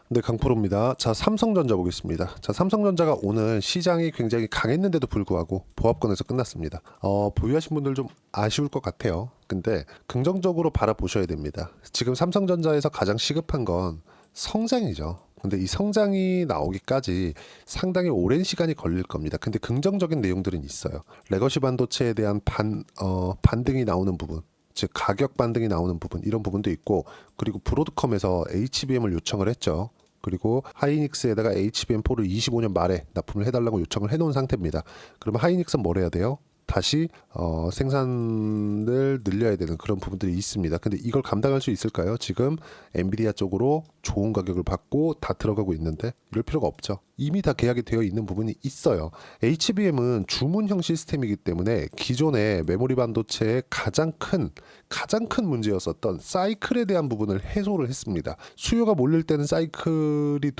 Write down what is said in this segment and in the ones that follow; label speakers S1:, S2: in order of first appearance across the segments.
S1: 네, 강프로입니다. 자, 삼성전자 보겠습니다. 자, 삼성전자가 오늘 시장이 굉장히 강했는데도 불구하고 보합권에서 끝났습니다. 보유하신 분들 좀 아쉬울 것 같아요. 근데 긍정적으로 바라보셔야 됩니다. 지금 삼성전자에서 가장 시급한 건 성장이죠. 근데 이 성장이 나오기까지 상당히 오랜 시간이 걸릴 겁니다. 근데 긍정적인 내용들은 있어요. 레거시 반도체에 대한 반등이 나오는 부분, 즉 가격 반등이 나오는 부분, 이런 부분도 있고, 그리고 브로드컴에서 HBM을 요청을 했죠. 그리고 하이닉스에다가 HBM4를 25년 말에 납품을 해달라고 요청을 해놓은 상태입니다. 그러면 하이닉스는 뭘 해야 돼요? 다시 생산을 늘려야 되는 그런 부분들이 있습니다. 근데 이걸 감당할 수 있을까요? 지금 엔비디아 쪽으로 좋은 가격을 받고 다 들어가고 있는데 이럴 필요가 없죠. 이미 다 계약이 되어 있는 부분이 있어요. HBM은 주문형 시스템이기 때문에 기존의 메모리 반도체의 가장 큰 문제였었던 사이클에 대한 부분을 해소를 했습니다. 수요가 몰릴 때는 사이클이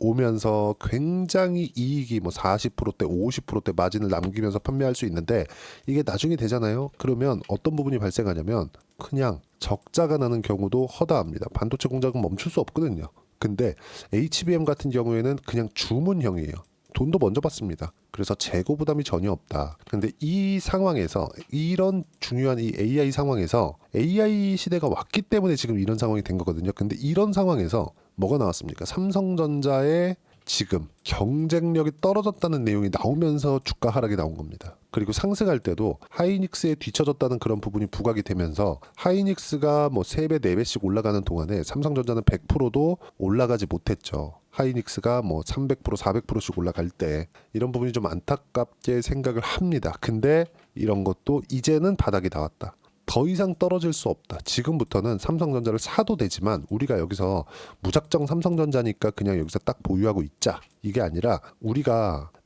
S1: 오면서 굉장히 이익이 뭐 40%대, 50%대 마진을 남기면서 판매할 수 있는데, 이게 나중에 되잖아요. 그러면 어떤 부분이 발생하냐면 그냥 적자가 나는 경우도 허다합니다. 반도체 공장은 멈출 수 없거든요. 근데 HBM 같은 경우에는 그냥 주문형이에요. 돈도 먼저 받습니다. 그래서 재고 부담이 전혀 없다. 근데 이 상황에서, 이런 중요한 이 AI 상황에서, AI 시대가 왔기 때문에 지금 이런 상황이 된 거거든요. 근데 이런 상황에서 뭐가 나왔습니까? 삼성전자의 지금 경쟁력이 떨어졌다는 내용이 나오면서 주가 하락이 나온 겁니다. 그리고 상승할 때도 하이닉스에 뒤처졌다는 그런 부분이 부각이 되면서, 하이닉스가 뭐 3배, 4배씩 올라가는 동안에 삼성전자는 100%도 올라가지 못했죠. 하이닉스가 뭐 300%, 400%씩 올라갈 때 이런 부분이 좀 안타깝게 생각을 합니다. 근데 이런 것도 이제는 바닥이 나왔다. 더 이상 떨어질 수 없다. 지금부터는 삼성전자를 사도 되지만 우리가 여기서 무작정 삼성전자니까 그냥 여기서 딱 보유하고 있자, 이게 아니라,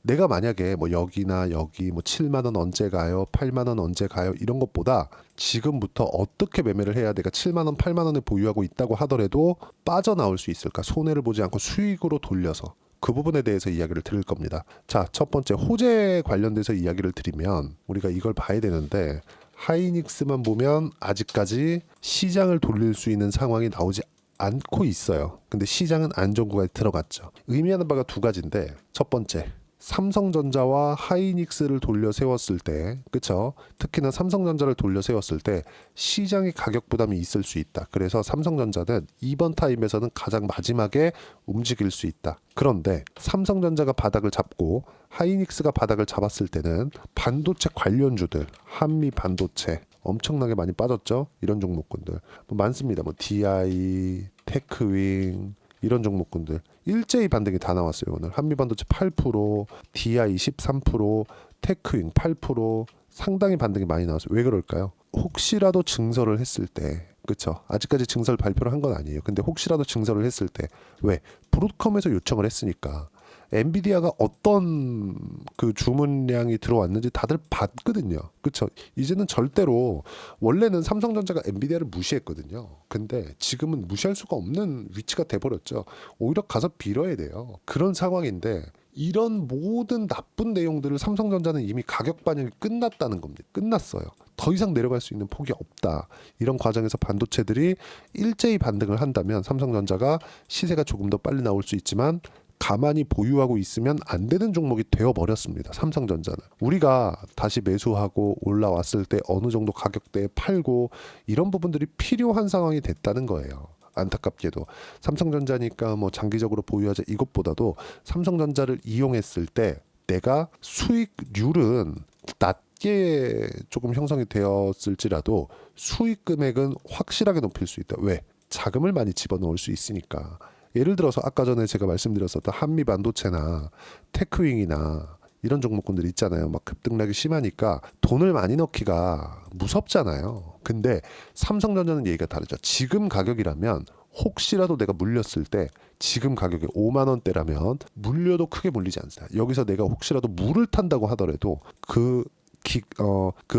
S1: 내가 만약에 뭐 여기나 여기 뭐 7만 원 언제 가요, 8만 원 언제 가요, 이런 것보다 지금부터 어떻게 매매를 해야 내가 7만 원, 8만 원에 보유하고 있다고 하더라도 빠져나올 수 있을까? 손해를 보지 않고 수익으로 돌려서, 그 부분에 대해서 이야기를 드릴 겁니다. 자, 첫 번째 호재 관련돼서 이야기를 드리면 우리가 이걸 봐야 되는데, 하이닉스만 보면 아직까지 시장을 돌릴 수 있는 상황이 나오지 않고 있어요. 근데 시장은 안정구간에 들어갔죠. 의미하는 바가 두 가지인데, 첫 번째, 삼성전자와 하이닉스를 돌려 세웠을 때, 그쵸? 특히나 삼성전자를 돌려 세웠을 때 시장의 가격 부담이 있을 수 있다. 그래서 삼성전자는 이번 타임에서는 가장 마지막에 움직일 수 있다. 그런데 삼성전자가 바닥을 잡고 하이닉스가 바닥을 잡았을 때는 반도체 관련주들, 한미 반도체 엄청나게 많이 빠졌죠. 이런 종목군들 뭐 많습니다. 뭐 DI, 테크윙, 이런 종목군들 일제히 반등이 다 나왔어요. 오늘 한미반도체 8%, DI 13%, 테크윙 8%, 상당히 반등이 많이 나왔어요. 왜 그럴까요? 혹시라도 증설을 했을 때, 그쵸? 아직까지 증설 발표를 한 건 아니에요. 근데 혹시라도 증설을 했을 때, 왜? 브로드컴에서 요청을 했으니까 엔비디아가 어떤 그 주문량이 들어왔는지 다들 봤거든요. 그쵸? 이제는 절대로, 원래는 삼성전자가 엔비디아를 무시했거든요. 근데 지금은 무시할 수가 없는 위치가 돼버렸죠. 오히려 가서 빌어야 돼요. 그런 상황인데, 이런 모든 나쁜 내용들을 삼성전자는 이미 가격 반영이 끝났다는 겁니다. 끝났어요. 더 이상 내려갈 수 있는 폭이 없다. 이런 과정에서 반도체들이 일제히 반등을 한다면 삼성전자가 시세가 조금 더 빨리 나올 수 있지만, 가만히 보유하고 있으면 안 되는 종목이 되어버렸습니다. 삼성전자는. 우리가 다시 매수하고 올라왔을 때 어느 정도 가격대에 팔고, 이런 부분들이 필요한 상황이 됐다는 거예요. 안타깝게도 삼성전자니까 뭐 장기적으로 보유하자, 이것보다도 삼성전자를 이용했을 때 내가 수익률은 낮게 조금 형성이 되었을지라도 수익 금액은 확실하게 높일 수 있다. 왜? 자금을 많이 집어넣을 수 있으니까. 예를 들어서 아까 전에 제가 말씀드렸었던 한미 반도체나 테크윙이나 이런 종목군들 있잖아요. 막 급등락이 심하니까 돈을 많이 넣기가 무섭잖아요. 근데 삼성전자는 얘기가 다르죠. 지금 가격이라면, 혹시라도 내가 물렸을 때 지금 가격이 5만 원대라면 물려도 크게 물리지 않습니다. 여기서 내가 혹시라도 물을 탄다고 하더라도 그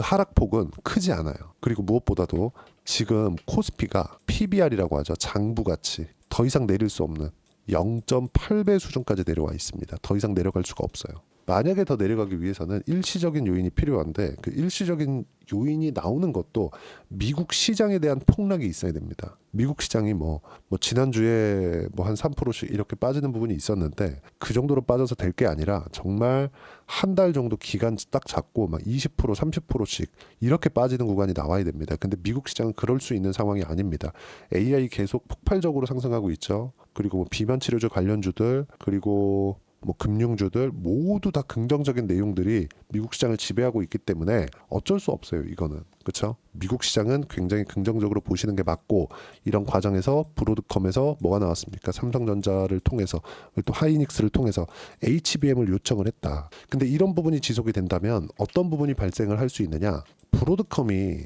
S1: 하락폭은 크지 않아요. 그리고 무엇보다도 지금 코스피가 PBR이라고 하죠. 장부가치 더 이상 내릴 수 없는 0.8배 수준까지 내려와 있습니다. 더 이상 내려갈 수가 없어요. 만약에 더 내려가기 위해서는 일시적인 요인이 필요한데 그 일시적인 요인이 나오는 것도 미국 시장에 대한 폭락이 있어야 됩니다. 미국 시장이 뭐 지난주에 뭐 한 3%씩 이렇게 빠지는 부분이 있었는데 그 정도로 빠져서 될 게 아니라 정말 한 달 정도 기간 딱 잡고 막 20% 30%씩 이렇게 빠지는 구간이 나와야 됩니다. 근데 미국 시장은 그럴 수 있는 상황이 아닙니다. AI 계속 폭발적으로 상승하고 있죠. 그리고 뭐 비만 치료제 관련주들 그리고 뭐 금융주들 모두 다 긍정적인 내용들이 미국 시장을 지배하고 있기 때문에 어쩔 수 없어요. 이거는 그렇죠. 미국 시장은 굉장히 긍정적으로 보시는 게 맞고 이런 과정에서 브로드컴에서 뭐가 나왔습니까? 삼성전자를 통해서 또 하이닉스를 통해서 HBM을 요청을 했다. 근데 이런 부분이 지속이 된다면 어떤 부분이 발생을 할 수 있느냐? 브로드컴이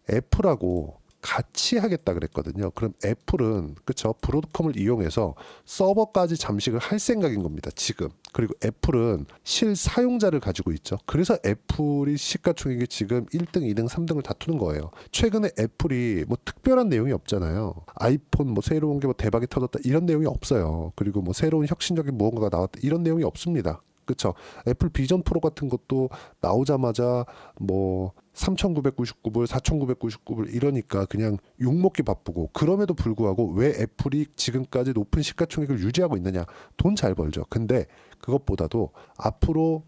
S1: 애플하고 같이 하겠다 그랬거든요. 그럼 애플은 그쵸 브로드컴을 이용해서 서버까지 잠식을 할 생각인 겁니다. 지금. 그리고 애플은 실사용자를 가지고 있죠. 그래서 애플이 시가총액이 지금 1등, 2등, 3등을 다투는 거예요. 최근에 애플이 뭐 특별한 내용이 없잖아요. 아이폰 뭐 새로운 게 뭐 대박이 터졌다 이런 내용이 없어요. 그리고 뭐 새로운 혁신적인 무언가가 나왔다 이런 내용이 없습니다. 그쵸. 애플 비전 프로 같은 것도 나오자마자 뭐 3,999불, 4,999불 이러니까 그냥 욕먹기 바쁘고 그럼에도 불구하고 왜 애플이 지금까지 높은 시가총액을 유지하고 있느냐. 돈 잘 벌죠. 근데 그것보다도 앞으로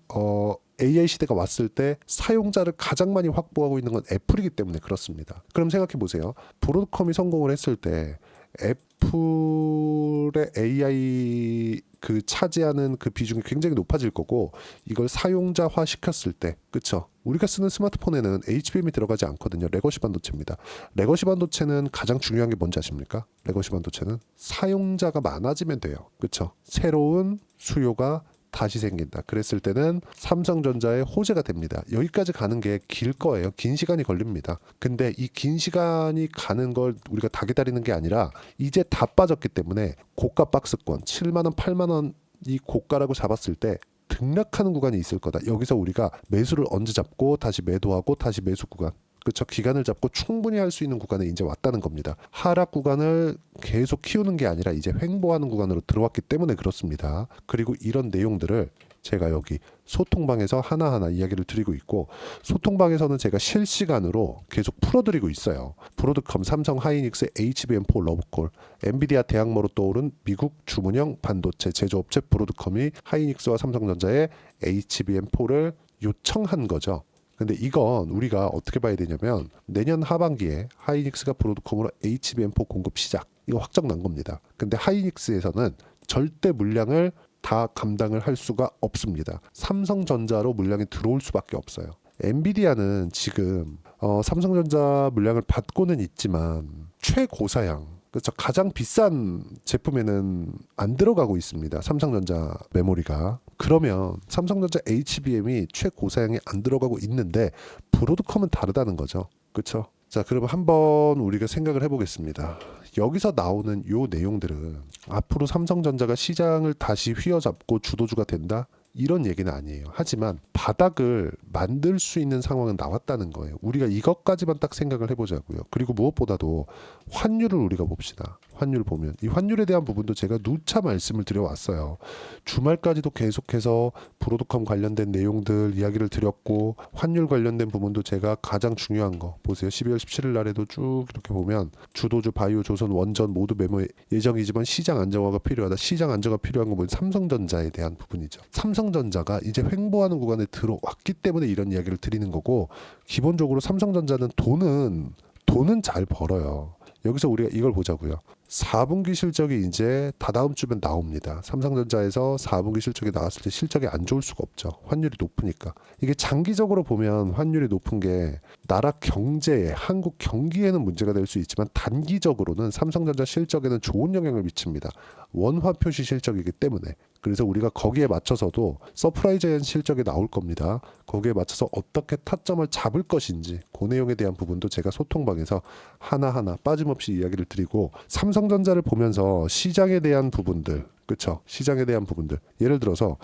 S1: AI 시대가 왔을 때 사용자를 가장 많이 확보하고 있는 건 애플이기 때문에 그렇습니다. 그럼 생각해 보세요. 브로드컴이 성공을 했을 때 애플의 AI 그 차지하는 그 비중이 굉장히 높아질 거고 이걸 사용자화 시켰을 때 그쵸 우리가 쓰는 스마트폰에는 HBM이 들어가지 않거든요. 레거시 반도체입니다. 레거시 반도체는 가장 중요한 게 뭔지 아십니까? 레거시 반도체는 사용자가 많아지면 돼요. 그쵸 새로운 수요가 다시 생긴다. 그랬을 때는 삼성전자의 호재가 됩니다. 여기까지 가는 게 길 거예요. 긴 시간이 걸립니다. 근데 이 긴 시간이 가는 걸 우리가 다 기다리는 게 아니라 이제 다 빠졌기 때문에 고가 박스권 7만 원, 8만 원이 고가라고 잡았을 때 등락하는 구간이 있을 거다. 여기서 우리가 매수를 언제 잡고 다시 매도하고 다시 매수 구간 그쵸 기간을 잡고 충분히 할 수 있는 구간에 이제 왔다는 겁니다. 하락 구간을 계속 키우는 게 아니라 이제 횡보하는 구간으로 들어왔기 때문에 그렇습니다. 그리고 이런 내용들을 제가 여기 소통방에서 하나하나 이야기를 드리고 있고 소통방에서는 제가 실시간으로 계속 풀어드리고 있어요. 브로드컴, 삼성, 하이닉스, HBM4, 러브콜, 엔비디아 대항마로 떠오른 미국 주문형 반도체 제조업체 브로드컴이 하이닉스와 삼성전자의 HBM4를 요청한 거죠. 근데 이건 우리가 어떻게 봐야 되냐면 내년 하반기에 하이닉스가 브로드컴으로 HBM4 공급 시작 이거 확정 난 겁니다. 근데 하이닉스에서는 절대 물량을 다 감당을 할 수가 없습니다. 삼성전자로 물량이 들어올 수밖에 없어요. 엔비디아는 지금 삼성전자 물량을 받고는 있지만 최고사양 그렇죠. 가장 비싼 제품에는 안 들어가고 있습니다. 삼성전자 메모리가. 그러면 삼성전자 HBM이 최고사양에 안 들어가고 있는데 브로드컴은 다르다는 거죠. 그렇죠? 자, 그러면 한번 우리가 생각을 해보겠습니다. 여기서 나오는 요 내용들은 앞으로 삼성전자가 시장을 다시 휘어잡고 주도주가 된다? 이런 얘기는 아니에요. 하지만 바닥을 만들 수 있는 상황은 나왔다는 거예요. 우리가 이것까지만 딱 생각을 해보자고요. 그리고 무엇보다도 환율을 우리가 봅시다. 환율 보면 이 환율에 대한 부분도 제가 누차 말씀을 드려왔어요. 주말까지도 계속해서 브로드컴 관련된 내용들 이야기를 드렸고 환율 관련된 부분도 제가 가장 중요한 거 보세요. 12월 17일 날에도 쭉 이렇게 보면 주도주 바이오 조선 원전 모두 매모 예정이지만 시장 안정화가 필요하다. 시장 안정화가 필요한 건 뭐냐면 삼성전자에 대한 부분이죠. 삼성전자가 이제 횡보하는 구간에 들어왔기 때문에 이런 이야기를 드리는 거고 기본적으로 삼성전자는 돈은 잘 벌어요. 여기서 우리가 이걸 보자고요. 4분기 실적이 이제 다다음 주면 나옵니다. 삼성전자에서 4분기 실적이 나왔을 때 실적이 안 좋을 수가 없죠. 환율이 높으니까. 이게 장기적으로 보면 환율이 높은 게 나라 경제에 한국 경기에는 문제가 될 수 있지만 단기적으로는 삼성전자 실적에는 좋은 영향을 미칩니다. 원화 표시 실적이기 때문에. 그래서 우리가 거기에 맞춰서도 서프라이즈한 실적이 나올 겁니다. 거기에 맞춰서 어떻게 타점을 잡을 것인지 그 내용에 대한 부분도 제가 소통방에서 하나하나 빠짐없이 이야기를 드리고 삼성전자를 보면서 시장에 대한 부분들 그쵸 시장에 대한 부분들 예를 들어서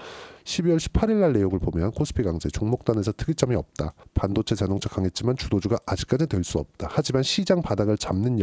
S1: 12월 18일 날 내용을 보면 코스피 강세 종목단에서 특이점이 없다. 반도체 자동차 강했지만 주도주가 아직까지 될 수 없다. 하지만 시장 바닥을 잡는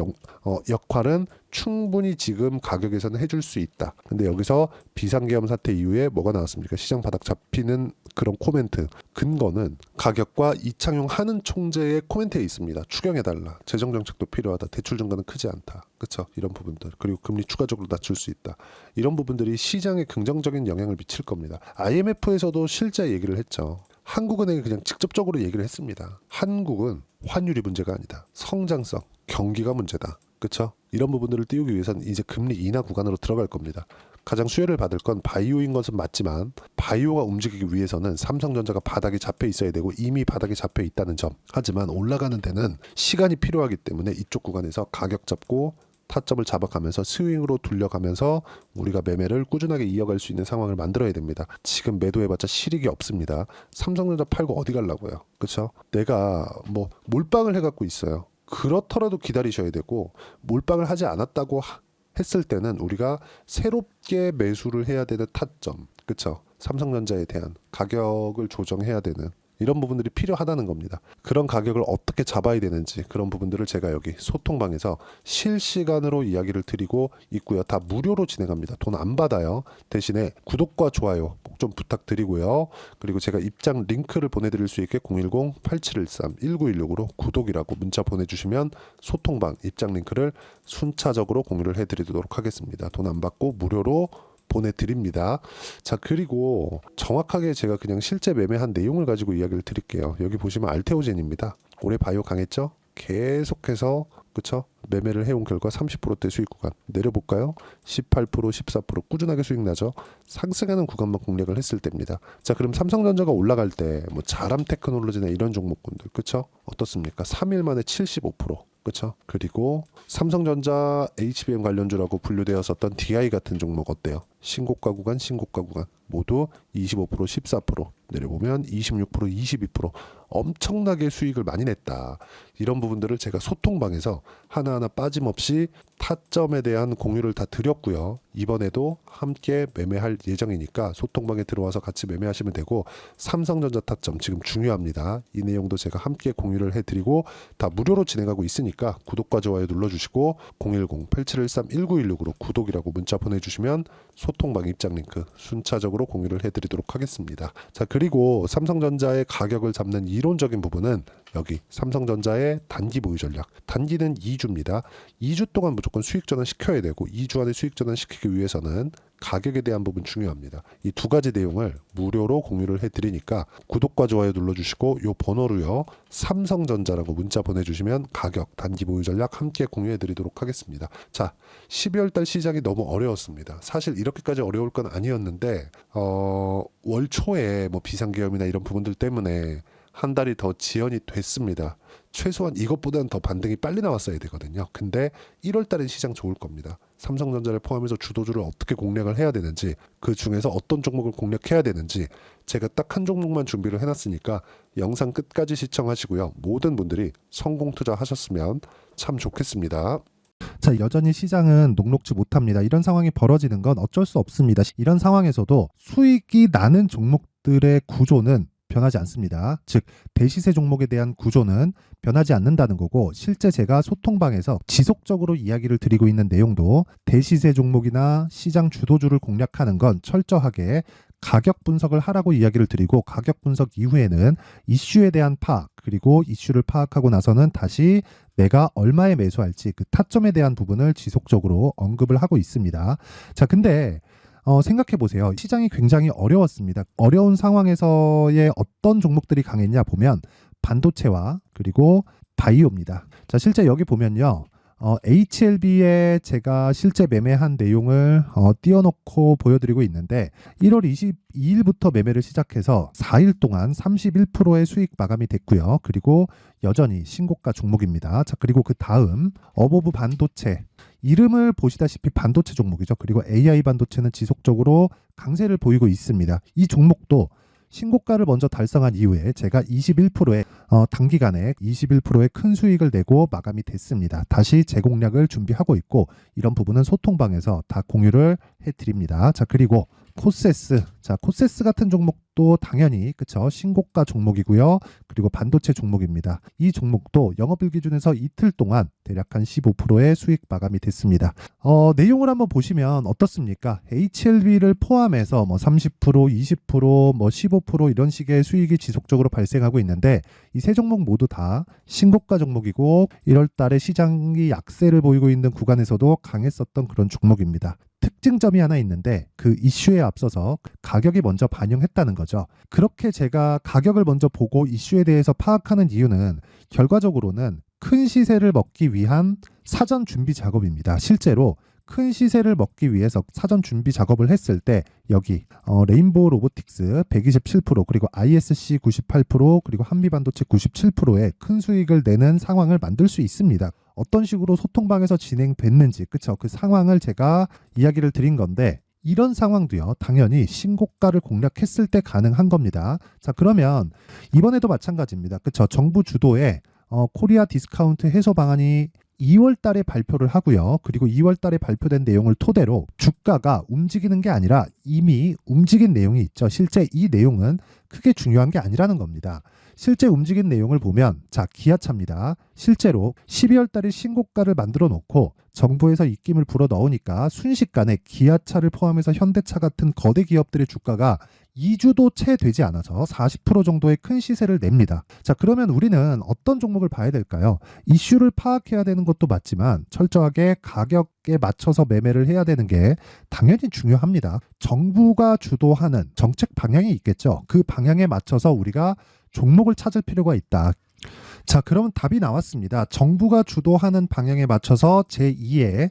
S1: 역할은 충분히 지금 가격에서는 해줄 수 있다. 근데 여기서 비상계엄 사태 이후에 뭐가 나왔습니까? 시장 바닥 잡히는 그런 코멘트 근거는 가격과 이창용 하는 총재의 코멘트에 있습니다. 추경해달라. 재정정책도 필요하다. 대출 증가는 크지 않다. 그렇죠? 이런 부분들. 그리고 금리 추가적으로 낮출 수 있다. 이런 부분들이 시장에 긍정적인 영향을 미칠 겁니다. IMF에서도 실제 얘기를 했죠. 한국은행이 그냥 직접적으로 얘기를 했습니다. 한국은 환율이 문제가 아니다. 성장성, 경기가 문제다. 그렇죠? 이런 부분들을 띄우기 위해서는 이제 금리 인하 구간으로 들어갈 겁니다. 가장 수혜를 받을 건 바이오인 것은 맞지만 바이오가 움직이기 위해서는 삼성전자가 바닥에 잡혀 있어야 되고 이미 바닥에 잡혀 있다는 점. 하지만 올라가는 데는 시간이 필요하기 때문에 이쪽 구간에서 가격 잡고 타점을 잡아가면서 스윙으로 돌려가면서 우리가 매매를 꾸준하게 이어갈 수 있는 상황을 만들어야 됩니다. 지금 매도해봤자 실익이 없습니다. 삼성전자 팔고 어디 가려고요? 그렇죠? 내가 뭐 몰빵을 해갖고 있어요. 그렇더라도 기다리셔야 되고 몰빵을 하지 않았다고 했을 때는 우리가 새롭게 매수를 해야 되는 타점, 그렇죠? 삼성전자에 대한 가격을 조정해야 되는 이런 부분들이 필요하다는 겁니다. 그런 가격을 어떻게 잡아야 되는지 그런 부분들을 제가 여기 소통방에서 실시간으로 이야기를 드리고 있고요. 다 무료로 진행합니다. 돈 안 받아요. 대신에 구독과 좋아요 꼭 좀 부탁드리고요. 그리고 제가 입장 링크를 보내드릴 수 있게 010-8713-1916으로 구독이라고 문자 보내주시면 소통방 입장 링크를 순차적으로 공유를 해드리도록 하겠습니다. 돈 안 받고 무료로 보내드립니다. 자, 그리고 정확하게 제가 그냥 실제 매매한 내용을 가지고 이야기를 드릴게요. 여기 보시면 알테오젠입니다. 올해 바이오 강했죠? 계속해서 그쵸? 매매를 해온 결과 30%대 수익 구간 내려볼까요? 18%, 14% 꾸준하게 수익 나죠? 상승하는 구간만 공략을 했을 때입니다. 자, 그럼 삼성전자가 올라갈 때 뭐 자람 테크놀로지나 이런 종목군들 그쵸? 어떻습니까? 3일 만에 75%. 그렇죠? 그리고 삼성전자 HBM 관련주라고 분류되었었던 DI 같은 종목 어때요? 신고가 구간 모두 25%, 14% 내려보면 26%, 22% 엄청나게 수익을 많이 냈다. 이런 부분들을 제가 소통방에서 하나하나 빠짐없이 타점에 대한 공유를 다 드렸고요. 이번에도 함께 매매할 예정이니까 소통방에 들어와서 같이 매매하시면 되고 삼성전자 타점 지금 중요합니다. 이 내용도 제가 함께 공유를 해드리고 다 무료로 진행하고 있으니까 구독과 좋아요 눌러주시고 010-8713-1916으로 구독이라고 문자 보내주시면 소통방 입장 링크 순차적으로 공유를 해드리도록 하겠습니다. 자, 그리고 삼성전자의 가격을 잡는 이론적인 부분은 여기 삼성전자의 단기 보유 전략. 단기는 2주입니다. 2주 동안 무조건 수익 전환 시켜야 되고 2주 안에 수익 전환 시키기 위해서는 가격에 대한 부분 중요합니다. 이 두 가지 내용을 무료로 공유를 해드리니까 구독과 좋아요 눌러주시고 요 번호로요. 삼성전자라고 문자 보내주시면 가격 단기 보유 전략 함께 공유해드리도록 하겠습니다. 자, 12월 달 시장이 너무 어려웠습니다. 사실 이렇게까지 어려울 건 아니었는데 월 초에 뭐 비상계엄이나 이런 부분들 때문에 한 달이 더 지연이 됐습니다. 최소한 이것보다는 더 반등이 빨리 나왔어야 되거든요. 근데 1월 달엔 시장 좋을 겁니다. 삼성전자를 포함해서 주도주를 어떻게 공략을 해야 되는지 그 중에서 어떤 종목을 공략해야 되는지 제가 딱 한 종목만 준비를 해놨으니까 영상 끝까지 시청하시고요. 모든 분들이 성공 투자하셨으면 참 좋겠습니다.
S2: 자, 여전히 시장은 녹록지 못합니다. 이런 상황이 벌어지는 건 어쩔 수 없습니다. 이런 상황에서도 수익이 나는 종목들의 구조는 변하지 않습니다. 즉 대시세 종목에 대한 구조는 변하지 않는다는 거고 실제 제가 소통방에서 지속적으로 이야기를 드리고 있는 내용도 대시세 종목이나 시장 주도주를 공략하는 건 철저하게 가격 분석을 하라고 이야기를 드리고 가격 분석 이후에는 이슈에 대한 파악 그리고 이슈를 파악하고 나서는 다시 내가 얼마에 매수할지 그 타점에 대한 부분을 지속적으로 언급을 하고 있습니다. 자, 근데 생각해 보세요. 시장이 굉장히 어려웠습니다. 어려운 상황에서의 어떤 종목들이 강했냐 보면 반도체와 그리고 바이오입니다. 자, 실제 여기 보면요. HLB에 제가 실제 매매한 내용을 띄워놓고 보여드리고 있는데 1월 22일부터 매매를 시작해서 4일 동안 31%의 수익 마감이 됐고요. 그리고 여전히 신고가 종목입니다. 자, 그리고 그 다음 어보브 반도체 이름을 보시다시피 반도체 종목이죠. 그리고 AI 반도체는 지속적으로 강세를 보이고 있습니다. 이 종목도 신고가를 먼저 달성한 이후에 제가 21%의 단기간에 21%의 큰 수익을 내고 마감이 됐습니다. 다시 재공략을 준비하고 있고 이런 부분은 소통방에서 다 공유를 해드립니다. 자, 그리고 코세스. 자, 코세스 같은 종목도 종목도 당연히 그쵸 신고가 종목이고요. 그리고 반도체 종목입니다. 이 종목도 영업일 기준에서 이틀 동안 대략 한 15%의 수익 마감이 됐습니다. 내용을 한번 보시면 어떻습니까? HLB를 포함해서 뭐 30%, 20%, 뭐 15% 이런 식의 수익이 지속적으로 발생하고 있는데 이 세 종목 모두 다 신고가 종목이고 1월 달에 시장이 약세를 보이고 있는 구간에서도 강했었던 그런 종목입니다. 특징점이 하나 있는데 그 이슈에 앞서서 가격이 먼저 반영했다는 거죠. 그렇게 제가 가격을 먼저 보고 이슈에 대해서 파악하는 이유는 결과적으로는 큰 시세를 먹기 위한 사전 준비 작업입니다. 실제로 큰 시세를 먹기 위해서 사전 준비 작업을 했을 때 여기 레인보우 로보틱스 127% 그리고 ISC 98% 그리고 한미반도체 97%의 큰 수익을 내는 상황을 만들 수 있습니다. 어떤 식으로 소통방에서 진행됐는지 그쵸 그 상황을 제가 이야기를 드린 건데 이런 상황도요 당연히 신고가를 공략했을 때 가능한 겁니다. 자 그러면 이번에도 마찬가지입니다. 그쵸 정부 주도의 코리아 디스카운트 해소 방안이 2월 달에 발표를 하고요. 그리고 2월 달에 발표된 내용을 토대로 주가가 움직이는 게 아니라 이미 움직인 내용이 있죠. 실제 이 내용은 크게 중요한 게 아니라는 겁니다. 실제 움직인 내용을 보면 자 기아차입니다. 실제로 12월 달에 신고가를 만들어 놓고 정부에서 입김을 불어 넣으니까 순식간에 기아차를 포함해서 현대차 같은 거대 기업들의 주가가 2주도 채 되지 않아서 40% 정도의 큰 시세를 냅니다. 자, 그러면 우리는 어떤 종목을 봐야 될까요? 이슈를 파악해야 되는 것도 맞지만 철저하게 가격에 맞춰서 매매를 해야 되는 게 당연히 중요합니다. 정부가 주도하는 정책 방향이 있겠죠. 그 방향에 맞춰서 우리가 종목을 찾을 필요가 있다. 자, 그러면 답이 나왔습니다. 정부가 주도하는 방향에 맞춰서 제2의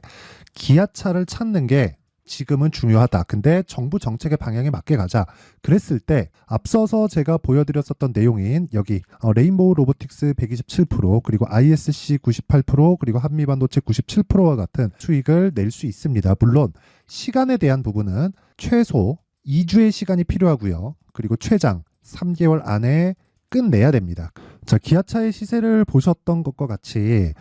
S2: 기아차를 찾는 게 지금은 중요하다. 근데 정부 정책의 방향에 맞게 가자. 그랬을 때 앞서서 제가 보여드렸었던 내용인 여기 레인보우 로보틱스 127% 그리고 ISC 98% 그리고 한미반도체 97%와 같은 수익을 낼 수 있습니다. 물론 시간에 대한 부분은 최소 2주의 시간이 필요하고요. 그리고 최장 3개월 안에 끝내야 됩니다. 자, 기아차의 시세를 보셨던 것과 같이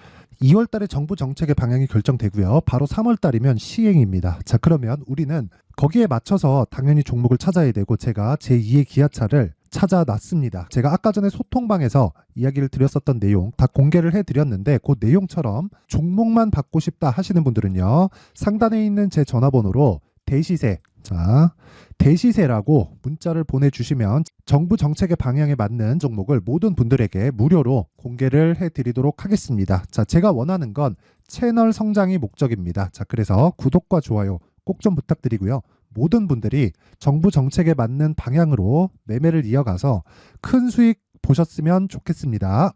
S2: 2월 달에 정부 정책의 방향이 결정되고요. 바로 3월 달이면 시행입니다. 자, 그러면 우리는 거기에 맞춰서 당연히 종목을 찾아야 되고 제가 제2의 기아차를 찾아놨습니다. 제가 아까 전에 소통방에서 이야기를 드렸었던 내용 다 공개를 해드렸는데 그 내용처럼 종목만 받고 싶다 하시는 분들은요. 상단에 있는 제 전화번호로 대시세 자, 대시세라고 문자를 보내주시면 정부 정책의 방향에 맞는 종목을 모든 분들에게 무료로 공개를 해드리도록 하겠습니다. 자, 제가 원하는 건 채널 성장이 목적입니다. 자, 그래서 구독과 좋아요 꼭 좀 부탁드리고요. 모든 분들이 정부 정책에 맞는 방향으로 매매를 이어가서 큰 수익 보셨으면 좋겠습니다.